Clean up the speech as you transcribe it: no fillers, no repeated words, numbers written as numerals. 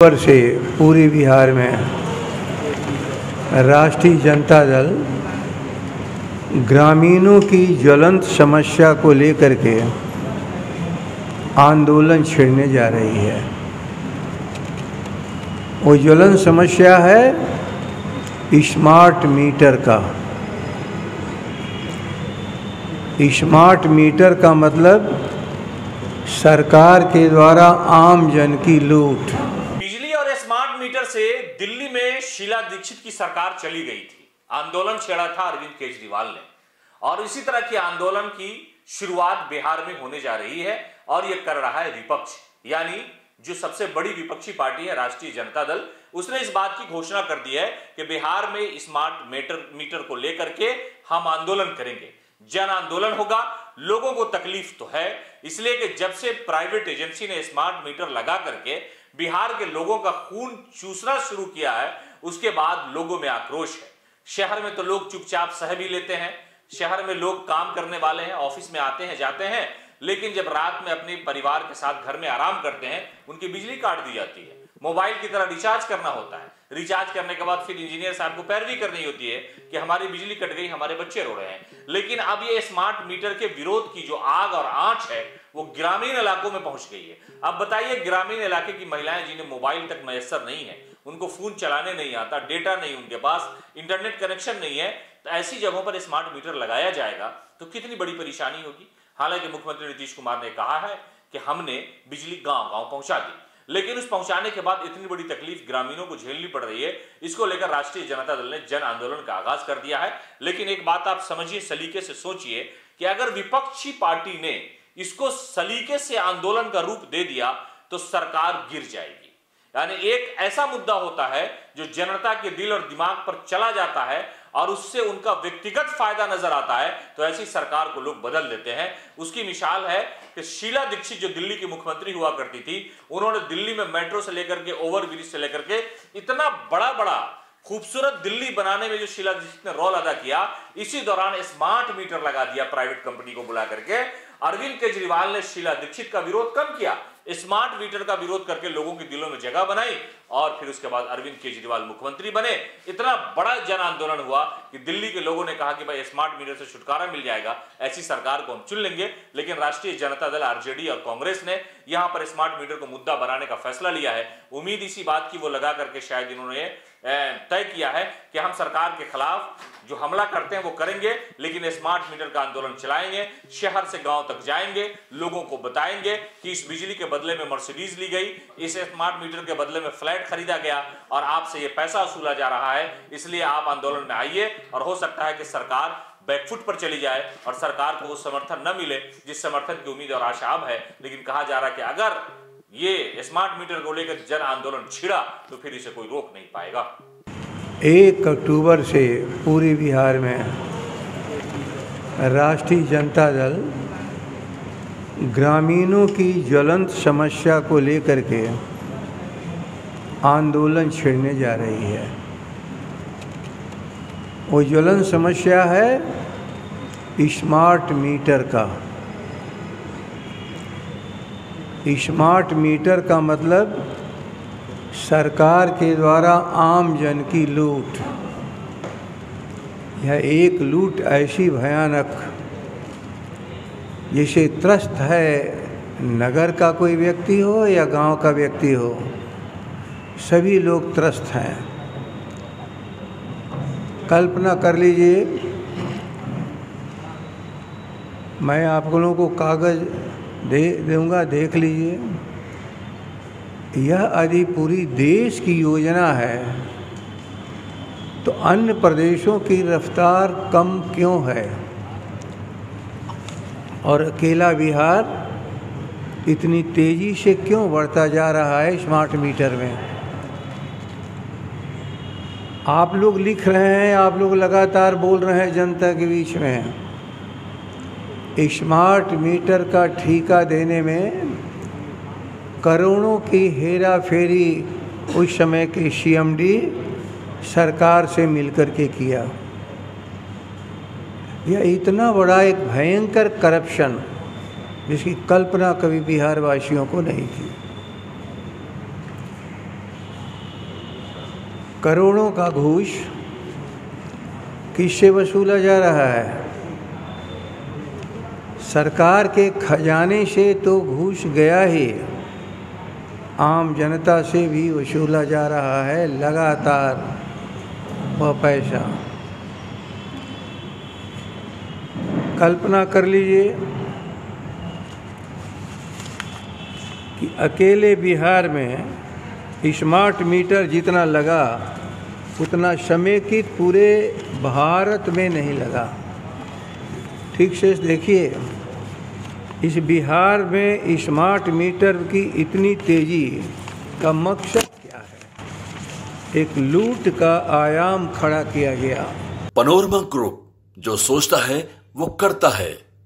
पर से पूरे बिहार में राष्ट्रीय जनता दल ग्रामीणों की ज्वलंत समस्या को लेकर के आंदोलन छेड़ने जा रही है। वो ज्वलंत समस्या है स्मार्ट मीटर का। स्मार्ट मीटर का मतलब सरकार के द्वारा आम जन की लूट। बिजली और स्मार्ट मीटर से दिल्ली में शीला दीक्षित की सरकार चली गई थी। आंदोलन छेड़ा था अरविंद केजरीवाल ने और इसी तरह के आंदोलन की शुरुआत बिहार में होने जा रही है और यह कर रहा है विपक्ष, यानी जो सबसे बड़ी विपक्षी पार्टी है राष्ट्रीय जनता दल। उसने इस बात की घोषणा कर दी है कि बिहार में स्मार्ट मीटर को लेकर के हम आंदोलन करेंगे। जन आंदोलन होगा। लोगों को तकलीफ तो है, इसलिए कि जब से प्राइवेट एजेंसी ने स्मार्ट मीटर लगा करके बिहार के लोगों का खून चूसना शुरू किया है, उसके बाद लोगों में आक्रोश है। शहर में तो लोग चुपचाप सह भी लेते हैं। शहर में लोग काम करने वाले हैं, ऑफिस में आते हैं जाते हैं, लेकिन जब रात में अपने परिवार के साथ घर में आराम करते हैं, उनकी बिजली काट दी जाती है। मोबाइल की तरह रिचार्ज करना होता है। रिचार्ज करने के बाद फिर इंजीनियर साहब को पैरवी करनी होती है कि हमारी बिजली कट गई, हमारे बच्चे रो रहे हैं। लेकिन अब ये स्मार्ट मीटर के विरोध की जो आग और आंच है वो ग्रामीण इलाकों में पहुंच गई है। अब बताइए, ग्रामीण इलाके की महिलाएं जिन्हें मोबाइल तक मैसर नहीं है, उनको फोन चलाने नहीं आता, डेटा नहीं उनके पास, इंटरनेट कनेक्शन नहीं है, तो ऐसी जगहों पर स्मार्ट मीटर लगाया जाएगा तो कितनी बड़ी परेशानी होगी। हालांकि मुख्यमंत्री नीतीश कुमार ने कहा है कि हमने बिजली गांव-गांव पहुंचा दी, लेकिन उस पहुंचाने के बाद इतनी बड़ी तकलीफ ग्रामीणों को झेलनी पड़ रही है। इसको लेकर राष्ट्रीय जनता दल ने जन आंदोलन का आगाज कर दिया है। लेकिन एक बात आप समझिए, सलीके से सोचिए कि अगर विपक्षी पार्टी ने इसको सलीके से आंदोलन का रूप दे दिया तो सरकार गिर जाएगी। यानी एक ऐसा मुद्दा होता है जो जनता के दिल और दिमाग पर चला जाता है और उससे उनका व्यक्तिगत फायदा नजर आता है, तो ऐसी सरकार को लोग बदल देते हैं। उसकी मिसाल है कि शीला दीक्षित जो दिल्ली की मुख्यमंत्री हुआ करती थी, उन्होंने दिल्ली में मेट्रो से लेकर के ओवरब्रिज से लेकर के इतना बड़ा खूबसूरत दिल्ली बनाने में जो शीला दीक्षित ने रोल अदा किया, इसी दौरान स्मार्ट मीटर लगा दिया प्राइवेट कंपनी को बुला करके। अरविंद केजरीवाल ने शीला दीक्षित का विरोध कम किया, स्मार्ट मीटर का विरोध करके लोगों के दिलों में जगह बनाई और फिर उसके बाद अरविंद केजरीवाल मुख्यमंत्री बने। इतना बड़ा जन आंदोलन हुआ कि दिल्ली के लोगों ने कहा कि भाई स्मार्ट मीटर से छुटकारा मिल जाएगा, ऐसी सरकार को हम चुन लेंगे। लेकिन राष्ट्रीय जनता दल आरजेडी और कांग्रेस ने यहां पर स्मार्ट मीटर को मुद्दा बनाने का फैसला लिया है। उम्मीद इसी बात की वो लगा करके शायद इन्होंने तय किया है कि हम सरकार के खिलाफ जो हमला करते हैं वो करेंगे, लेकिन स्मार्ट मीटर का आंदोलन चलाएंगे। शहर से गांव तक जाएंगे, लोगों को बताएंगे कि इस बिजली के बदले में मर्सिडीज ली गई, इस स्मार्ट मीटर के बदले में फ्लैट खरीदा गया और आपसे ये पैसा वसूला जा रहा है। इसलिए आप आंदोलन में आइए और हो सकता है कि सरकार बैकफुट पर चली जाए और सरकार को वो समर्थन न मिले जिस समर्थन की उम्मीद और आशा अब है। लेकिन कहा जा रहा है कि अगर ये स्मार्ट मीटर को लेकर जन आंदोलन छिड़ा तो फिर इसे कोई रोक नहीं पाएगा। 1 अक्टूबर से पूरे बिहार में राष्ट्रीय जनता दल ग्रामीणों की ज्वलंत समस्या को लेकर के आंदोलन छेड़ने जा रही है। वो ज्वलंत समस्या है स्मार्ट मीटर का। स्मार्ट मीटर का मतलब सरकार के द्वारा आम जन की लूट। यह एक लूट ऐसी भयानक जिसे त्रस्त है नगर का कोई व्यक्ति हो या गांव का व्यक्ति हो, सभी लोग त्रस्त हैं। कल्पना कर लीजिए, मैं आप लोगों को कागज़ दे दूँगा, देख लीजिए। यह यदि पूरी देश की योजना है तो अन्य प्रदेशों की रफ्तार कम क्यों है और अकेला बिहार इतनी तेज़ी से क्यों बढ़ता जा रहा है स्मार्ट मीटर में। आप लोग लिख रहे हैं, आप लोग लगातार बोल रहे हैं जनता के बीच में। स्मार्ट मीटर का ठेका देने में करोड़ों की हेरा फेरी उस समय के सीएमडी सरकार से मिलकर के किया। यह इतना बड़ा एक भयंकर करप्शन जिसकी कल्पना कभी बिहार वासियों को नहीं थी। करोड़ों का घूस किससे वसूला जा रहा है? सरकार के खजाने से तो घूस गया ही, आम जनता से भी वसूला जा रहा है लगातार वह पैसा। कल्पना कर लीजिए कि अकेले बिहार में स्मार्ट मीटर जितना लगा उतना समेकित पूरे भारत में नहीं लगा। ठीक से देखिए, इस बिहार में स्मार्ट मीटर की इतनी तेजी का मकसद क्या है? एक लूट का आयाम खड़ा किया गया। पनोरमा ग्रुप, जो सोचता है वो करता है।